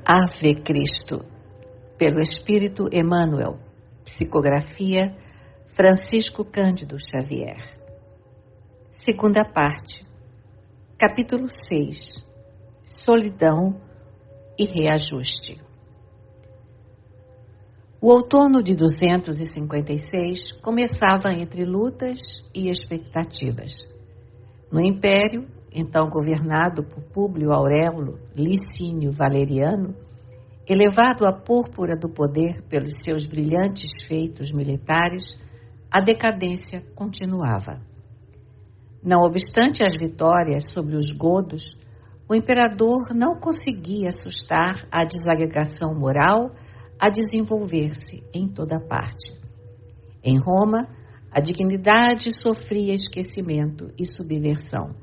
Ave Cristo, pelo Espírito Emmanuel. Psicografia Francisco Cândido Xavier. Segunda parte. Capítulo 6. Solidão e reajuste. O outono de 256 começava entre lutas e expectativas. No Império, então governado por Públio Aurélio Licínio Valeriano, elevado à púrpura do poder pelos seus brilhantes feitos militares, a decadência continuava. Não obstante as vitórias sobre os godos, o imperador não conseguia assustar a desagregação moral a desenvolver-se em toda parte. Em Roma, a dignidade sofria esquecimento e subversão.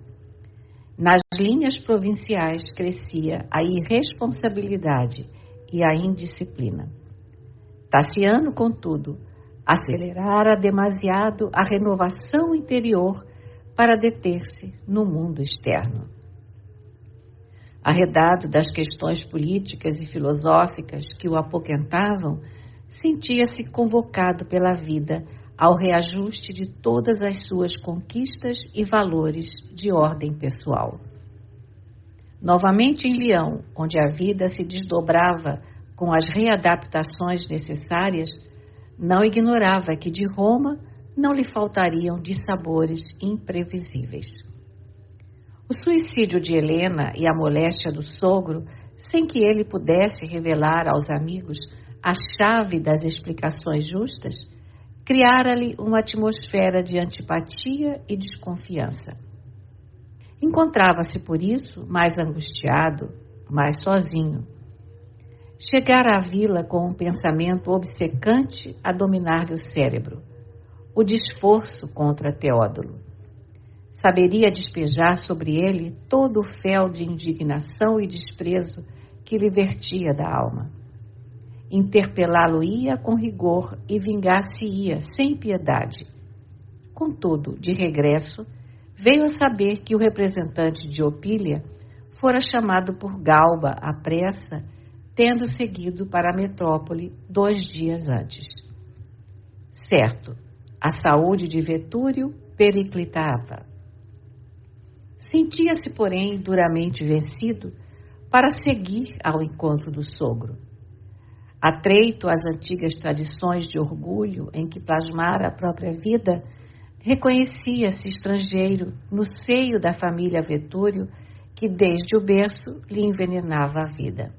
Nas linhas provinciais crescia a irresponsabilidade e a indisciplina. Taciano, contudo, acelerara demasiado a renovação interior para deter-se no mundo externo. Arredado das questões políticas e filosóficas que o apoquentavam, sentia-se convocado pela vida ao reajuste de todas as suas conquistas e valores de ordem pessoal. Novamente em Leão, onde a vida se desdobrava com as readaptações necessárias, não ignorava que de Roma não lhe faltariam dissabores imprevisíveis. O suicídio de Helena e a moléstia do sogro, sem que ele pudesse revelar aos amigos a chave das explicações justas, criara-lhe uma atmosfera de antipatia e desconfiança. Encontrava-se, por isso, mais angustiado, mais sozinho. Chegara à vila com um pensamento obcecante a dominar-lhe o cérebro, o desforço contra Teódulo. Saberia despejar sobre ele todo o fel de indignação e desprezo que lhe vertia da alma. Interpelá-lo-ia com rigor e vingar-se-ia sem piedade. Contudo, de regresso, veio a saber que o representante de Opília fora chamado por Galba à pressa, tendo seguido para a metrópole 2 dias antes. Certo, a saúde de Vetúrio periclitava. Sentia-se, porém, duramente vencido para seguir ao encontro do sogro. Atreito às antigas tradições de orgulho em que plasmara a própria vida, reconhecia-se estrangeiro no seio da família Vetúrio, que desde o berço lhe envenenava a vida.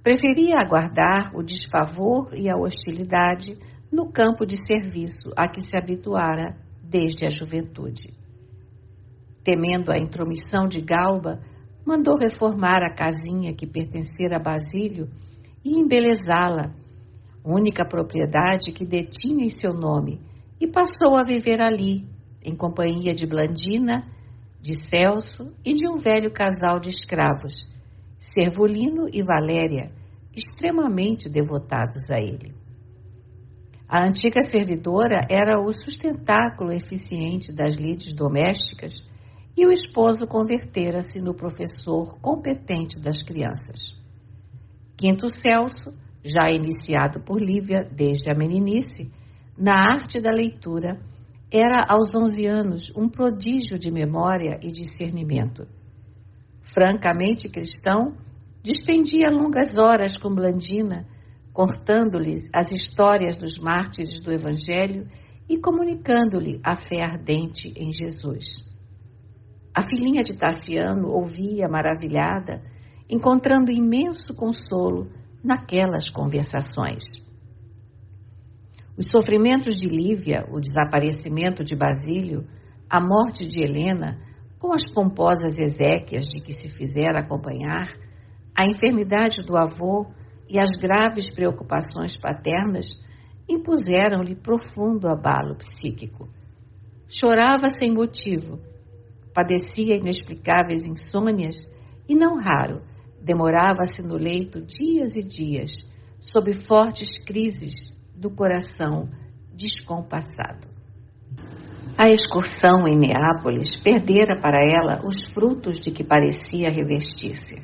Preferia aguardar o desfavor e a hostilidade no campo de serviço a que se habituara desde a juventude. Temendo a intromissão de Galba, mandou reformar a casinha que pertencera a Basílio e embelezá-la, única propriedade que detinha em seu nome, e passou a viver ali, em companhia de Blandina, de Celso e de um velho casal de escravos, Servolino e Valéria, extremamente devotados a ele. A antiga servidora era o sustentáculo eficiente das lides domésticas e o esposo convertera-se no professor competente das crianças. Quinto Celso, já iniciado por Lívia desde a meninice, na arte da leitura, era aos 11 anos um prodígio de memória e discernimento. Francamente cristão, despendia longas horas com Blandina, contando-lhes as histórias dos mártires do Evangelho e comunicando-lhe a fé ardente em Jesus. A filhinha de Taciano ouvia maravilhada, encontrando imenso consolo naquelas conversações. Os sofrimentos de Lívia, o desaparecimento de Basílio, a morte de Helena, com as pomposas exéquias de que se fizera acompanhar, a enfermidade do avô e as graves preocupações paternas impuseram-lhe profundo abalo psíquico. Chorava sem motivo, padecia inexplicáveis insônias e, não raro, demorava-se no leito dias e dias, sob fortes crises do coração descompassado. A excursão em Neápolis perdera para ela os frutos de que parecia revestir-se.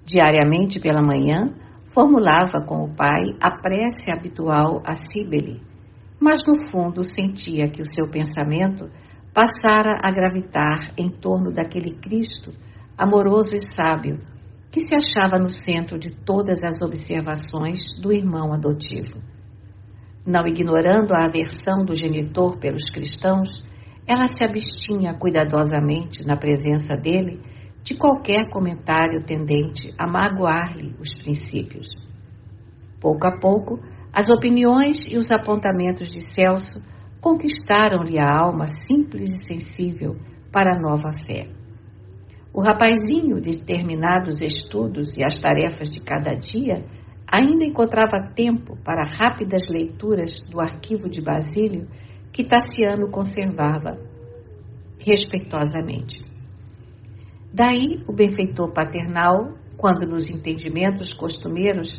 Diariamente pela manhã, formulava com o pai a prece habitual a Cíbele, mas no fundo sentia que o seu pensamento passara a gravitar em torno daquele Cristo amoroso e sábio que se achava no centro de todas as observações do irmão adotivo. Não ignorando a aversão do genitor pelos cristãos, ela se abstinha cuidadosamente na presença dele de qualquer comentário tendente a magoar-lhe os princípios. Pouco a pouco, as opiniões e os apontamentos de Celso conquistaram-lhe a alma simples e sensível para a nova fé. O rapazinho, de terminados estudos e as tarefas de cada dia, ainda encontrava tempo para rápidas leituras do arquivo de Basílio que Tassiano conservava respeitosamente. Daí o benfeitor paternal, quando nos entendimentos costumeiros,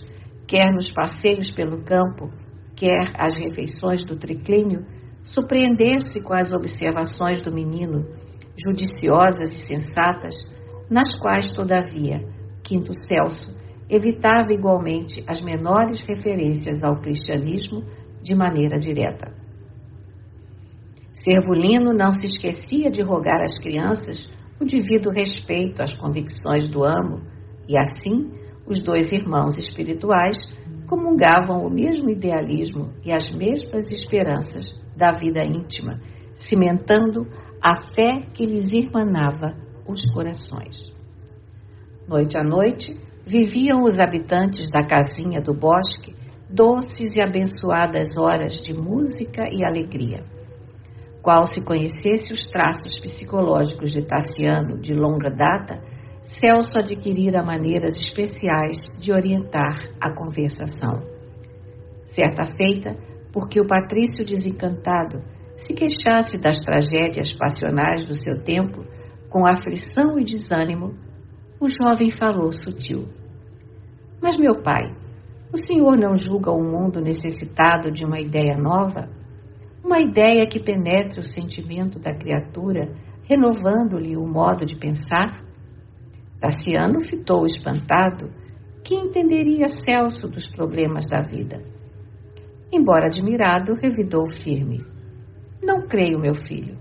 quer nos passeios pelo campo, quer às refeições do triclínio, surpreender-se com as observações do menino, judiciosas e sensatas, nas quais, todavia, Quinto Celso evitava igualmente as menores referências ao cristianismo de maneira direta. Servulino não se esquecia de rogar às crianças o devido respeito às convicções do amo, e assim os dois irmãos espirituais comungavam o mesmo idealismo e as mesmas esperanças da vida íntima, cimentando a fé que lhes irmanava os corações. Noite a noite, viviam os habitantes da casinha do bosque doces e abençoadas horas de música e alegria. Qual se conhecesse os traços psicológicos de Tassiano de longa data, Celso adquirira maneiras especiais de orientar a conversação. Certa feita, porque o patrício desencantado se queixasse das tragédias passionais do seu tempo, com aflição e desânimo, o jovem falou sutil. Mas, meu pai, o senhor não julga o mundo necessitado de uma ideia nova? Uma ideia que penetre o sentimento da criatura, renovando-lhe o modo de pensar? Tassiano fitou espantado. Que entenderia Celso dos problemas da vida? Embora admirado, revidou firme. Não creio, meu filho.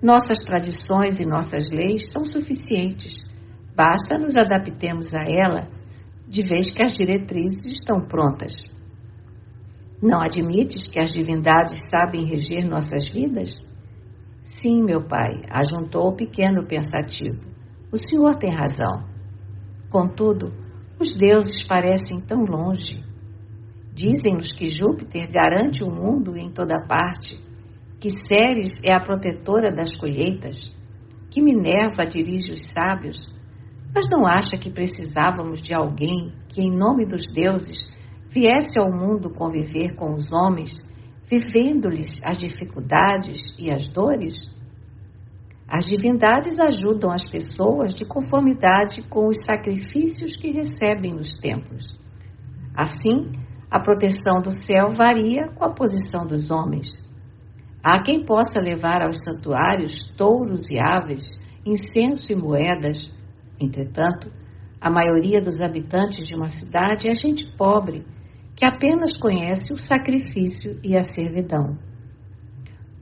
Nossas tradições e nossas leis são suficientes. Basta nos adaptemos a ela, de vez que as diretrizes estão prontas. Não admites que as divindades sabem reger nossas vidas? Sim, meu pai, ajuntou o pequeno pensativo. O senhor tem razão. Contudo, os deuses parecem tão longe. Dizem-nos que Júpiter garante o mundo em toda parte, que Ceres é a protetora das colheitas, que Minerva dirige os sábios. Mas não acha que precisávamos de alguém que, em nome dos deuses, viesse ao mundo conviver com os homens, vivendo-lhes as dificuldades e as dores? As divindades ajudam as pessoas de conformidade com os sacrifícios que recebem nos templos. Assim, a proteção do céu varia com a posição dos homens. Há quem possa levar aos santuários touros e aves, incenso e moedas. Entretanto, a maioria dos habitantes de uma cidade é gente pobre, que apenas conhece o sacrifício e a servidão.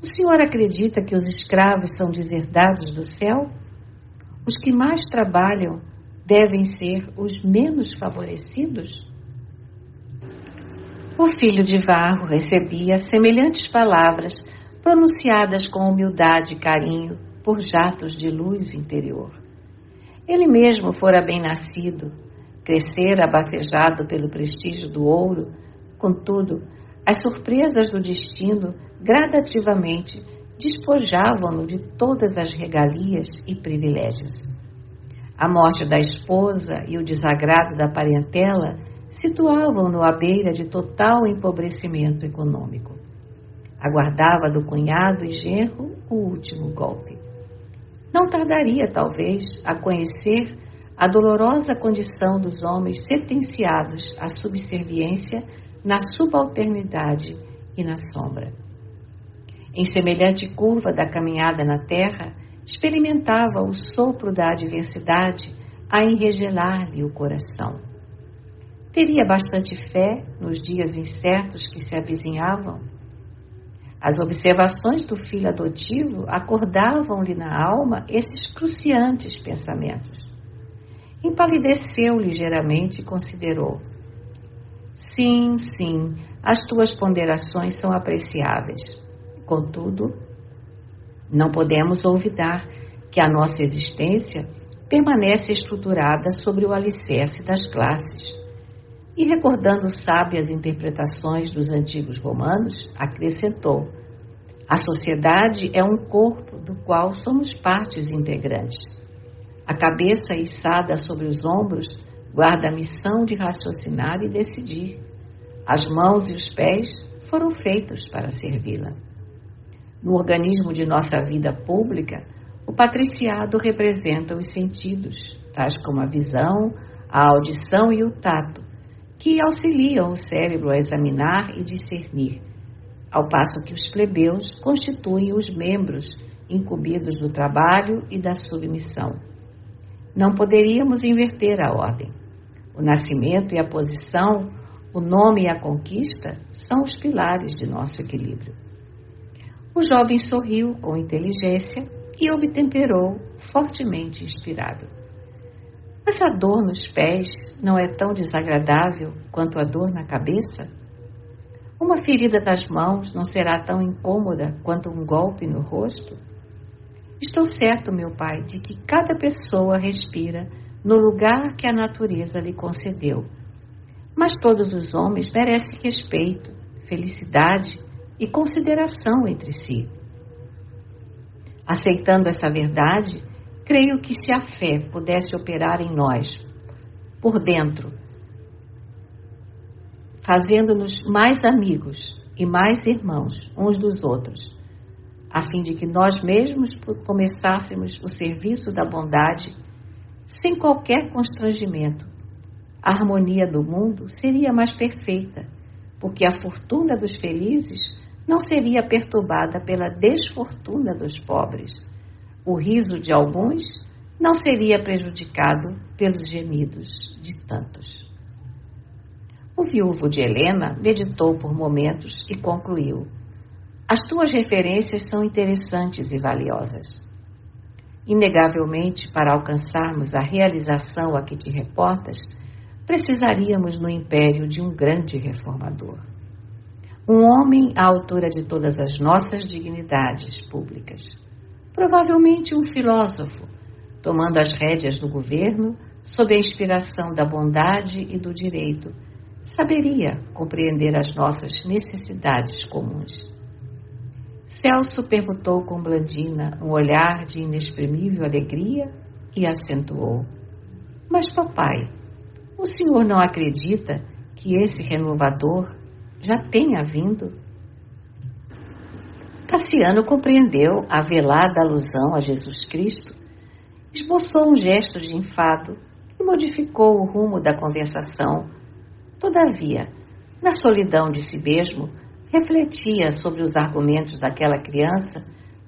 O senhor acredita que os escravos são deserdados do céu? Os que mais trabalham devem ser os menos favorecidos? O filho de Varro recebia semelhantes palavras pronunciadas com humildade e carinho por jatos de luz interior. Ele mesmo fora bem nascido, crescera abafejado pelo prestígio do ouro, contudo, as surpresas do destino gradativamente despojavam-no de todas as regalias e privilégios. A morte da esposa e o desagrado da parentela situavam-no à beira de total empobrecimento econômico. Aguardava do cunhado e genro o último golpe. Não tardaria, talvez, a conhecer a dolorosa condição dos homens sentenciados à subserviência na subalternidade e na sombra. Em semelhante curva da caminhada na terra, experimentava o sopro da adversidade a enregelar-lhe o coração. Teria bastante fé nos dias incertos que se avizinhavam? As observações do filho adotivo acordavam-lhe na alma esses cruciantes pensamentos. Empalideceu ligeiramente e considerou: sim, as tuas ponderações são apreciáveis. Contudo, não podemos olvidar que a nossa existência permanece estruturada sobre o alicerce das classes. E, recordando sábias interpretações dos antigos romanos, acrescentou: a sociedade é um corpo do qual somos partes integrantes. A cabeça içada sobre os ombros guarda a missão de raciocinar e decidir. As mãos e os pés foram feitos para servi-la. No organismo de nossa vida pública, o patriciado representa os sentidos, tais como a visão, a audição e o tato, que auxiliam o cérebro a examinar e discernir, ao passo que os plebeus constituem os membros incumbidos do trabalho e da submissão. Não poderíamos inverter a ordem. O nascimento e a posição, o nome e a conquista são os pilares de nosso equilíbrio. O jovem sorriu com inteligência e obtemperou, fortemente inspirado. Mas a dor nos pés não é tão desagradável quanto a dor na cabeça? Uma ferida nas mãos não será tão incômoda quanto um golpe no rosto? Estou certo, meu pai, de que cada pessoa respira no lugar que a natureza lhe concedeu. Mas todos os homens merecem respeito, felicidade e consideração entre si. Aceitando essa verdade, creio que se a fé pudesse operar em nós, por dentro, fazendo-nos mais amigos e mais irmãos uns dos outros, a fim de que nós mesmos começássemos o serviço da bondade sem qualquer constrangimento, a harmonia do mundo seria mais perfeita, porque a fortuna dos felizes não seria perturbada pela desfortuna dos pobres. O riso de alguns não seria prejudicado pelos gemidos de tantos. O viúvo de Helena meditou por momentos e concluiu: as tuas referências são interessantes e valiosas. Inegavelmente, para alcançarmos a realização a que te reportas, precisaríamos no império de um grande reformador. Um homem à altura de todas as nossas dignidades públicas. Provavelmente um filósofo, tomando as rédeas do governo, sob a inspiração da bondade e do direito, saberia compreender as nossas necessidades comuns. Celso perguntou com Blandina um olhar de inexprimível alegria e acentuou: mas, papai, o senhor não acredita que esse renovador já tenha vindo? Cassiano compreendeu a velada alusão a Jesus Cristo, esboçou um gesto de enfado e modificou o rumo da conversação. Todavia, na solidão de si mesmo, refletia sobre os argumentos daquela criança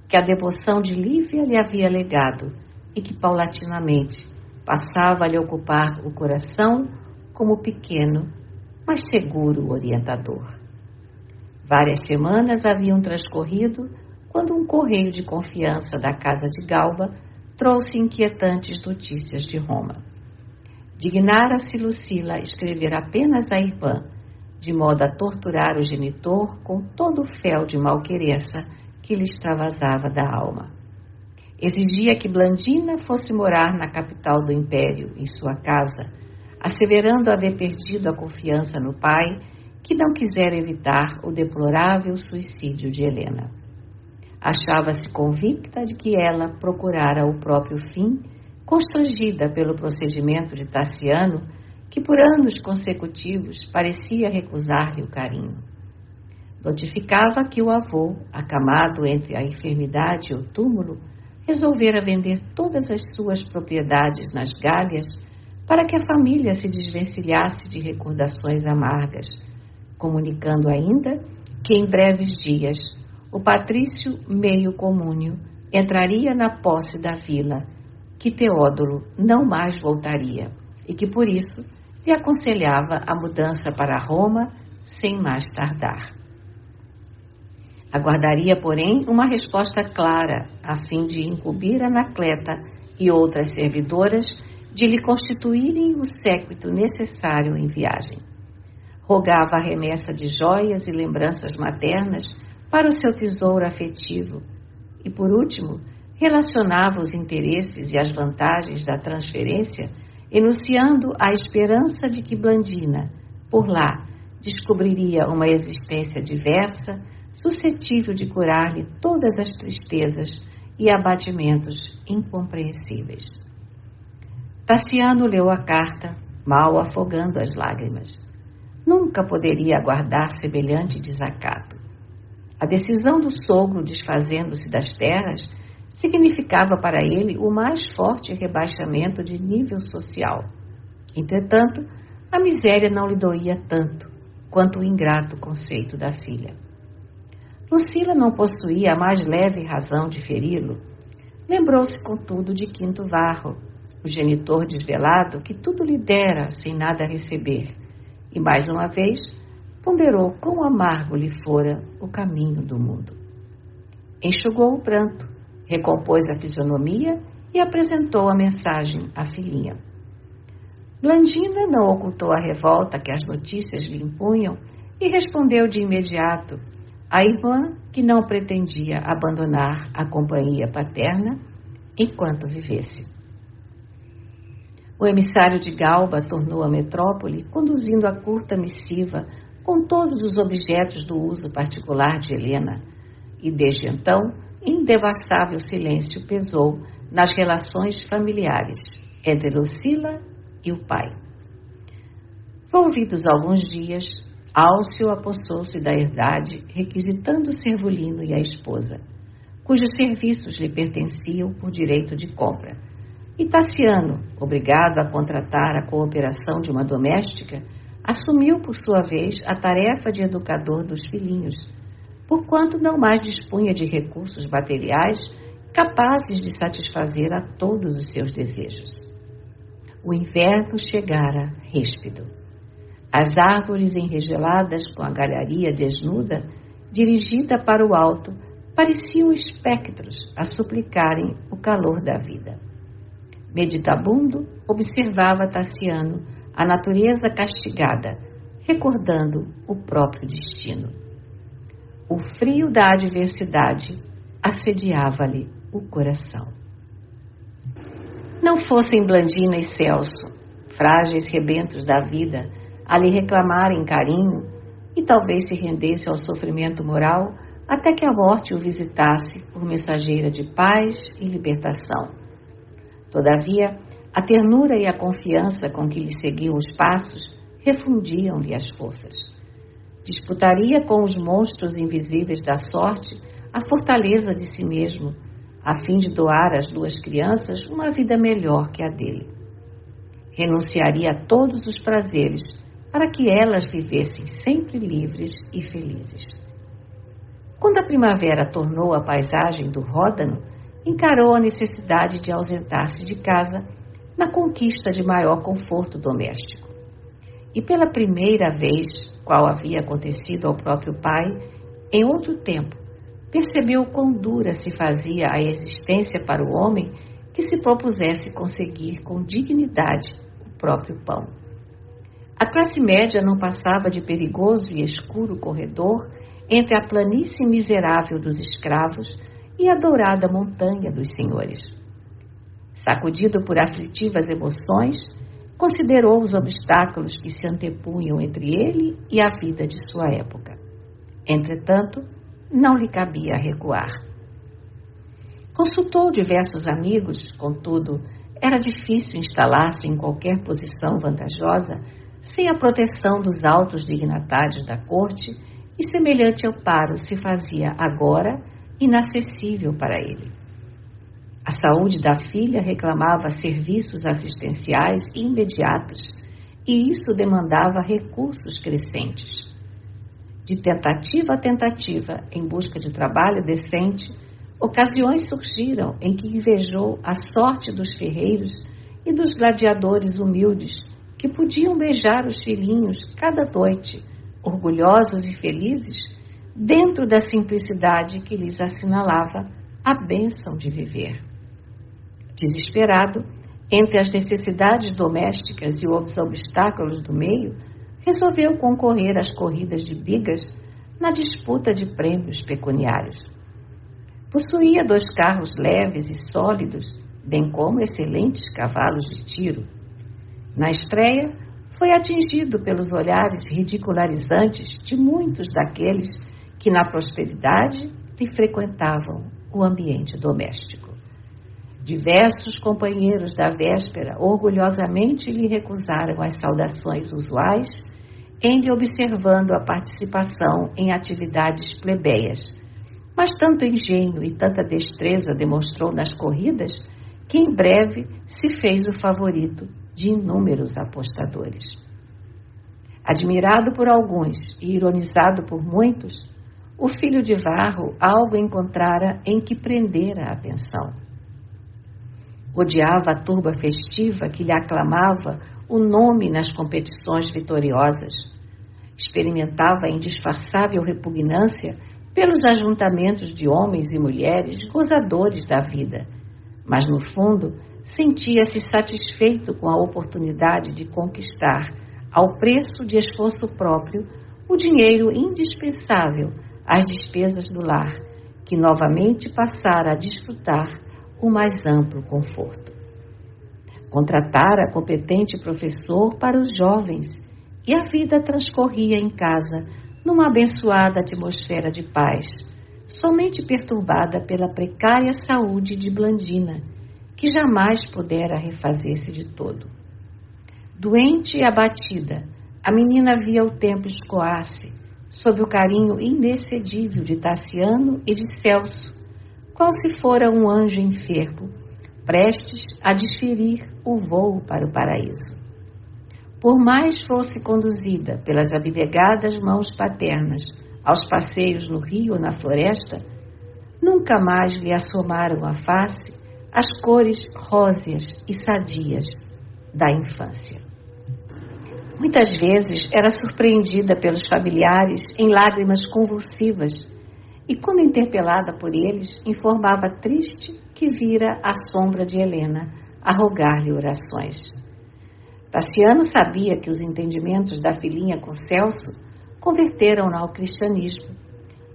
que a devoção de Lívia lhe havia legado e que, paulatinamente, passava a lhe ocupar o coração como pequeno, mas seguro orientador. Várias semanas haviam transcorrido quando um correio de confiança da casa de Galba trouxe inquietantes notícias de Roma. Dignara-se Lucila escrever apenas à irmã, de modo a torturar o genitor com todo o fel de malquerença que lhe extravasava da alma. Exigia que Blandina fosse morar na capital do império, em sua casa, asseverando haver perdido a confiança no pai, que não quisera evitar o deplorável suicídio de Helena. Achava-se convicta de que ela procurara o próprio fim, constrangida pelo procedimento de Tassiano, que por anos consecutivos parecia recusar-lhe o carinho. Notificava que o avô, acamado entre a enfermidade e o túmulo, resolvera vender todas as suas propriedades nas Gálias para que a família se desvencilhasse de recordações amargas, comunicando ainda que em breves dias o patrício meio comúneo entraria na posse da vila, que Teódulo não mais voltaria e que, por isso, lhe aconselhava a mudança para Roma sem mais tardar. Aguardaria, porém, uma resposta clara, a fim de incumbir Anacleta e outras servidoras de lhe constituírem o séquito necessário em viagem. Rogava a remessa de joias e lembranças maternas para o seu tesouro afetivo e, por último, relacionava os interesses e as vantagens da transferência, enunciando a esperança de que Blandina, por lá, descobriria uma existência diversa, suscetível de curar-lhe todas as tristezas e abatimentos incompreensíveis. Tassiano leu a carta, mal afogando as lágrimas. Nunca poderia aguardar semelhante desacato. A decisão do sogro desfazendo-se das terras significava para ele o mais forte rebaixamento de nível social. Entretanto, a miséria não lhe doía tanto quanto o ingrato conceito da filha. Lucila não possuía a mais leve razão de feri-lo. Lembrou-se, contudo, de Quinto Varro, o genitor desvelado que tudo lhe dera sem nada receber, e mais uma vez ponderou quão amargo lhe fora o caminho do mundo. Enxugou o pranto, recompôs a fisionomia e apresentou a mensagem à filhinha. Blandina não ocultou a revolta que as notícias lhe impunham e respondeu de imediato, a irmã que não pretendia abandonar a companhia paterna enquanto vivesse. O emissário de Galba tornou à metrópole, conduzindo a curta missiva com todos os objetos do uso particular de Helena, e desde então, indevassável silêncio pesou nas relações familiares entre Lucila e o pai. Volvidos alguns dias, Álcio apossou-se da herdade, requisitando o servolino e a esposa, cujos serviços lhe pertenciam por direito de compra. E Tassiano, obrigado a contratar a cooperação de uma doméstica, assumiu por sua vez a tarefa de educador dos filhinhos, porquanto não mais dispunha de recursos materiais capazes de satisfazer a todos os seus desejos. O inverno chegara ríspido. As árvores enregeladas com a galharia desnuda, dirigida para o alto, pareciam espectros a suplicarem o calor da vida. Meditabundo, observava Tassiano a natureza castigada, recordando o próprio destino. O frio da adversidade assediava-lhe o coração. Não fossem Blandina e Celso, frágeis rebentos da vida, a lhe reclamarem carinho e talvez se rendesse ao sofrimento moral até que a morte o visitasse por mensageira de paz e libertação. Todavia, a ternura e a confiança com que lhe seguiam os passos refundiam-lhe as forças. Disputaria com os monstros invisíveis da sorte a fortaleza de si mesmo, a fim de doar às duas crianças uma vida melhor que a dele. Renunciaria a todos os prazeres para que elas vivessem sempre livres e felizes. Quando a primavera tornou a paisagem do Ródano, encarou a necessidade de ausentar-se de casa na conquista de maior conforto doméstico. E pela primeira vez, qual havia acontecido ao próprio pai, em outro tempo, percebeu quão dura se fazia a existência para o homem que se propusesse conseguir com dignidade o próprio pão. A classe média não passava de perigoso e escuro corredor entre a planície miserável dos escravos e a dourada montanha dos senhores. Sacudido por aflitivas emoções, considerou os obstáculos que se antepunham entre ele e a vida de sua época. Entretanto, não lhe cabia recuar. Consultou diversos amigos, contudo, era difícil instalar-se em qualquer posição vantajosa sem a proteção dos altos dignatários da corte, e semelhante amparo se fazia agora inacessível para ele. A saúde da filha reclamava serviços assistenciais imediatos, e isso demandava recursos crescentes. De tentativa a tentativa, em busca de trabalho decente, Ocasiões surgiram em que invejou a sorte dos ferreiros e dos gladiadores humildes que podiam beijar os filhinhos cada noite, orgulhosos e felizes, dentro da simplicidade que lhes assinalava a bênção de viver. Desesperado, entre as necessidades domésticas e os obstáculos do meio, resolveu concorrer às corridas de bigas na disputa de prêmios pecuniários. Possuía 2 carros leves e sólidos, bem como excelentes cavalos de tiro. Na estreia, foi atingido pelos olhares ridicularizantes de muitos daqueles que na prosperidade lhe frequentavam o ambiente doméstico. Diversos companheiros da véspera orgulhosamente lhe recusaram as saudações usuais, em lhe observando a participação em atividades plebeias, mas tanto engenho e tanta destreza demonstrou nas corridas que em breve se fez o favorito de inúmeros apostadores. Admirado por alguns e ironizado por muitos, o filho de Varro algo encontrara em que prender a atenção. Odiava a turba festiva que lhe aclamava o nome nas competições vitoriosas. Experimentava a indisfarçável repugnância pelos ajuntamentos de homens e mulheres gozadores da vida, mas no fundo sentia-se satisfeito com a oportunidade de conquistar, ao preço de esforço próprio, o dinheiro indispensável às despesas do lar, que novamente passara a desfrutar o mais amplo conforto. Contratara competente professor para os jovens e a vida transcorria em casa numa abençoada atmosfera de paz, somente perturbada pela precária saúde de Blandina, que jamais pudera refazer-se de todo. Doente e abatida, a menina via o tempo escoar-se, sob o carinho inexcedível de Tassiano e de Celso, qual se fora um anjo enfermo, prestes a desferir o voo para o paraíso. Por mais fosse conduzida pelas abnegadas mãos paternas aos passeios no rio ou na floresta, nunca mais lhe assomaram à face as cores róseas e sadias da infância. Muitas vezes era surpreendida pelos familiares em lágrimas convulsivas e, quando interpelada por eles, informava triste que vira a sombra de Helena a rogar-lhe orações. Tassiano sabia que os entendimentos da filhinha com Celso converteram-na ao cristianismo.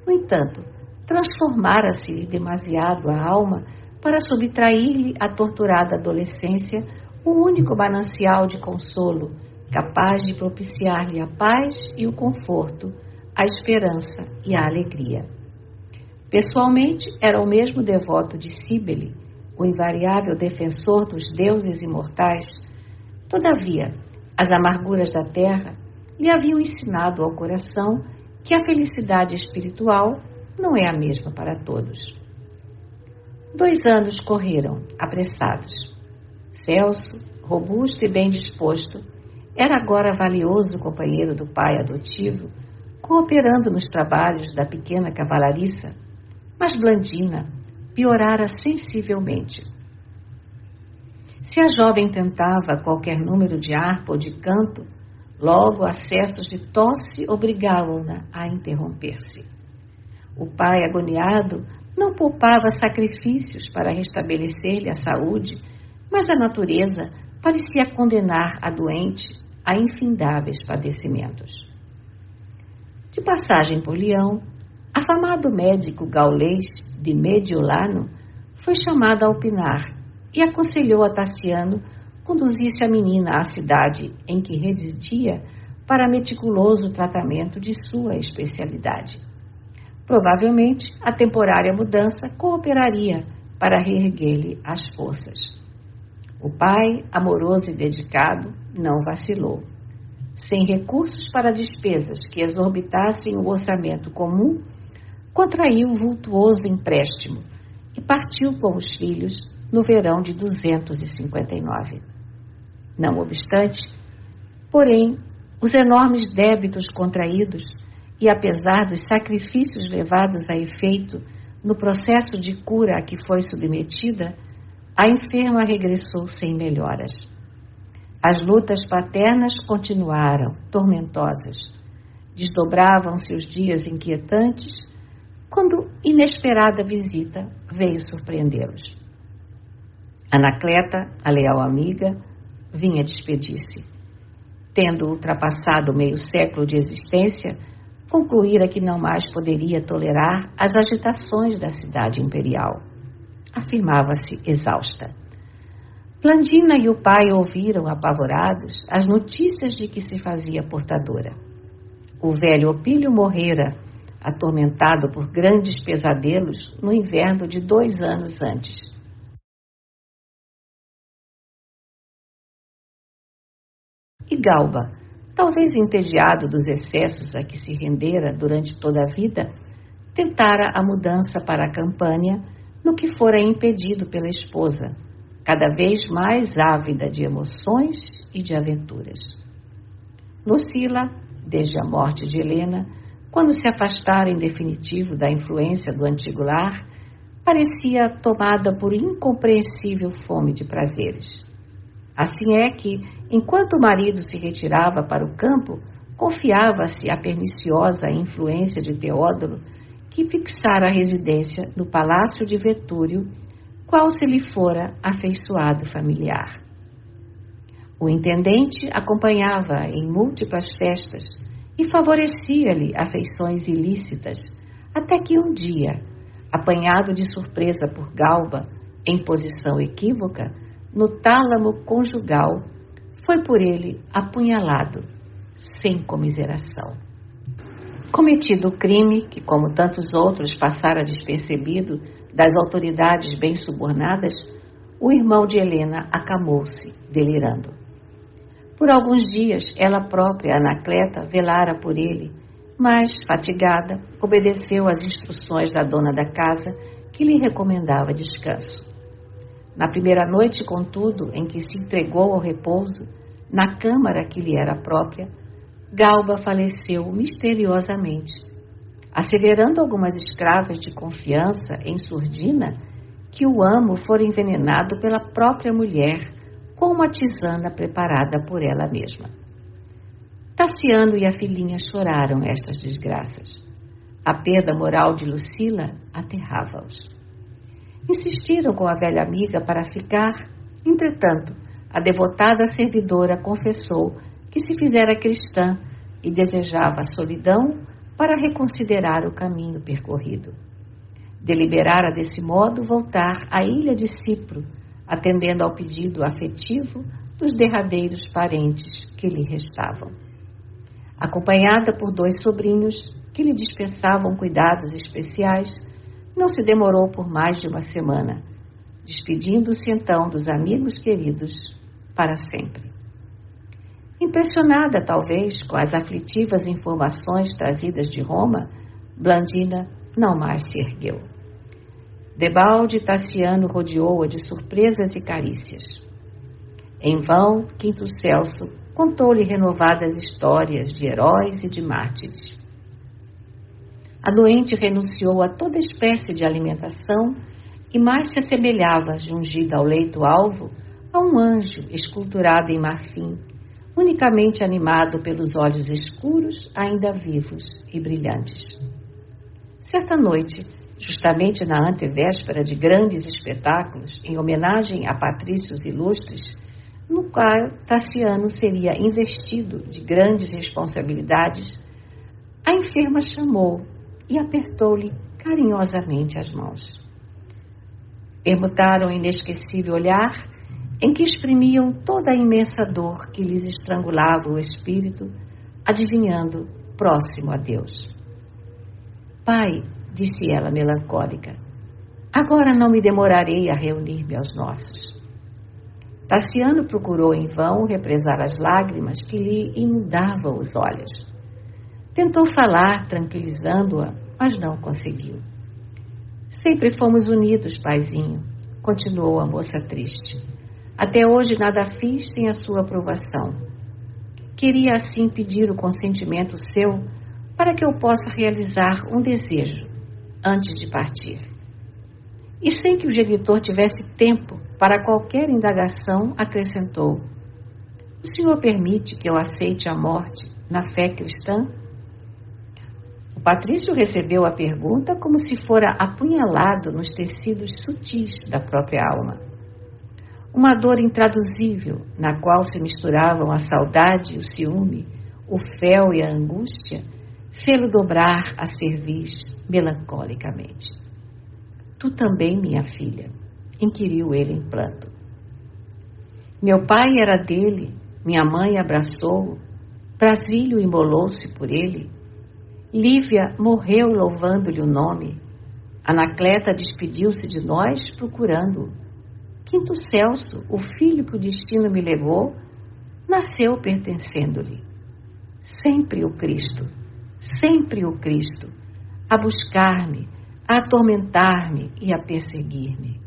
No entanto, transformara-se-lhe demasiado a alma para subtrair-lhe à torturada adolescência o único manancial de consolo capaz de propiciar-lhe a paz e o conforto, a esperança e a alegria. Pessoalmente, era o mesmo devoto de Cíbele, o invariável defensor dos deuses imortais. Todavia, as amarguras da terra lhe haviam ensinado ao coração que a felicidade espiritual não é a mesma para todos. 2 anos correram, apressados. Celso, robusto e bem disposto, era agora valioso companheiro do pai adotivo, cooperando nos trabalhos da pequena cavalariça, mas Blandina piorara sensivelmente. Se a jovem tentava qualquer número de harpa ou de canto, logo acessos de tosse obrigavam-na a interromper-se. O pai, agoniado, não poupava sacrifícios para restabelecer-lhe a saúde, mas a natureza parecia condenar a doente a infindáveis padecimentos. De passagem por Leão, afamado médico gaulês de Mediolano foi chamado a opinar e aconselhou a Tassiano conduzisse a menina à cidade em que residia para meticuloso tratamento de sua especialidade. Provavelmente, a temporária mudança cooperaria para reerguer-lhe as forças. O pai, amoroso e dedicado, não vacilou. Sem recursos para despesas que exorbitassem o orçamento comum, contraiu vultuoso empréstimo e partiu com os filhos no verão de 259. Não obstante, porém, os enormes débitos contraídos e apesar dos sacrifícios levados a efeito no processo de cura a que foi submetida, a enferma regressou sem melhoras. As lutas paternas continuaram, tormentosas. Desdobravam-se os dias inquietantes, quando inesperada visita veio surpreendê-los. Anacleta, a leal amiga, vinha despedir-se. Tendo ultrapassado meio século de existência, concluíra que não mais poderia tolerar as agitações da cidade imperial. Afirmava-se exausta. Blandina e o pai ouviram, apavorados, as notícias de que se fazia portadora. O velho Opílio morrera, atormentado por grandes pesadelos no inverno de 2 anos antes. E Galba, talvez entediado dos excessos a que se rendera durante toda a vida, tentara a mudança para a Campânia, no que fora impedido pela esposa, cada vez mais ávida de emoções e de aventuras. Lucila, desde a morte de Helena, quando se afastara em definitivo da influência do antigo lar, parecia tomada por incompreensível fome de prazeres. Assim é que, enquanto o marido se retirava para o campo, confiava-se à perniciosa influência de Teódoro, que fixara a residência no palácio de Vetúrio, qual se lhe fora afeiçoado familiar. O intendente acompanhava em múltiplas festas e favorecia-lhe afeições ilícitas, até que um dia, apanhado de surpresa por Galba, em posição equívoca, no tálamo conjugal, foi por ele apunhalado, sem comiseração. Cometido o crime, que como tantos outros passara despercebido das autoridades bem subornadas, o irmão de Helena acamou-se, delirando. Por alguns dias, ela própria, Anacleta, velara por ele, mas, fatigada, obedeceu às instruções da dona da casa, que lhe recomendava descanso. Na primeira noite, contudo, em que se entregou ao repouso, na câmara que lhe era própria, Galba faleceu misteriosamente, asseverando algumas escravas de confiança em surdina que o amo fora envenenado pela própria mulher com uma tisana preparada por ela mesma. Tassiano e a filhinha choraram estas desgraças. A perda moral de Lucila aterrava-os. Insistiram com a velha amiga para ficar, entretanto, a devotada servidora confessou que se fizera cristã e desejava a solidão para reconsiderar o caminho percorrido. Deliberara desse modo voltar à ilha de Cipro, atendendo ao pedido afetivo dos derradeiros parentes que lhe restavam. Acompanhada por 2 sobrinhos que lhe dispensavam cuidados especiais, não se demorou por mais de uma semana, despedindo-se então dos amigos queridos para sempre. Impressionada, talvez, com as aflitivas informações trazidas de Roma, Blandina não mais se ergueu. Debalde, Tassiano rodeou-a de surpresas e carícias. Em vão, Quinto Celso contou-lhe renovadas histórias de heróis e de mártires. A doente renunciou a toda espécie de alimentação e mais se assemelhava, jungida ao leito-alvo, a um anjo esculturado em marfim, unicamente animado pelos olhos escuros, ainda vivos e brilhantes. Certa noite, justamente na antevéspera de grandes espetáculos, em homenagem a patrícios ilustres, no qual Tassiano seria investido de grandes responsabilidades, a enferma chamou e apertou-lhe carinhosamente as mãos. Permutaram o inesquecível olhar em que exprimiam toda a imensa dor que lhes estrangulava o espírito, adivinhando próximo a Deus. Pai, disse ela melancólica, agora não me demorarei a reunir-me aos nossos. Tassiano procurou em vão represar as lágrimas que lhe inundavam os olhos. Tentou falar, tranquilizando-a, mas não conseguiu. Sempre fomos unidos, paizinho, continuou a moça triste. Até hoje nada fiz sem a sua aprovação. Queria assim pedir o consentimento seu para que eu possa realizar um desejo. antes de partir. E sem que o genitor tivesse tempo para qualquer indagação, acrescentou: o senhor permite que eu aceite a morte na fé cristã? O patrício recebeu a pergunta como se fora apunhalado nos tecidos sutis da própria alma. Uma dor intraduzível, na qual se misturavam a saudade e o ciúme, o fel e a angústia, fê-lo dobrar a cerviz melancolicamente. Tu também, minha filha? Inquiriu ele em pranto. Meu pai era dele, minha mãe abraçou-o, Brasílio imolou-se por ele, Lívia morreu louvando-lhe o nome, Anacleta despediu-se de nós procurando-o. Quinto Celso, o filho que o destino me legou, nasceu pertencendo-lhe. Sempre o Cristo, a buscar-me, a atormentar-me e a perseguir-me.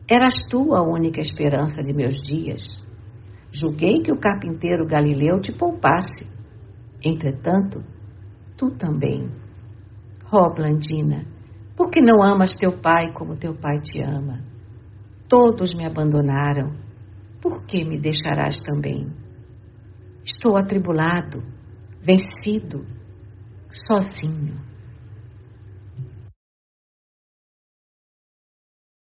Eras tu a única esperança de meus dias. Julguei que o carpinteiro Galileu te poupasse. Entretanto, tu também. Ó Blandina, por que não amas teu pai como teu pai te ama? Todos me abandonaram, por que me deixarás também? Estou atribulado, vencido, sozinho.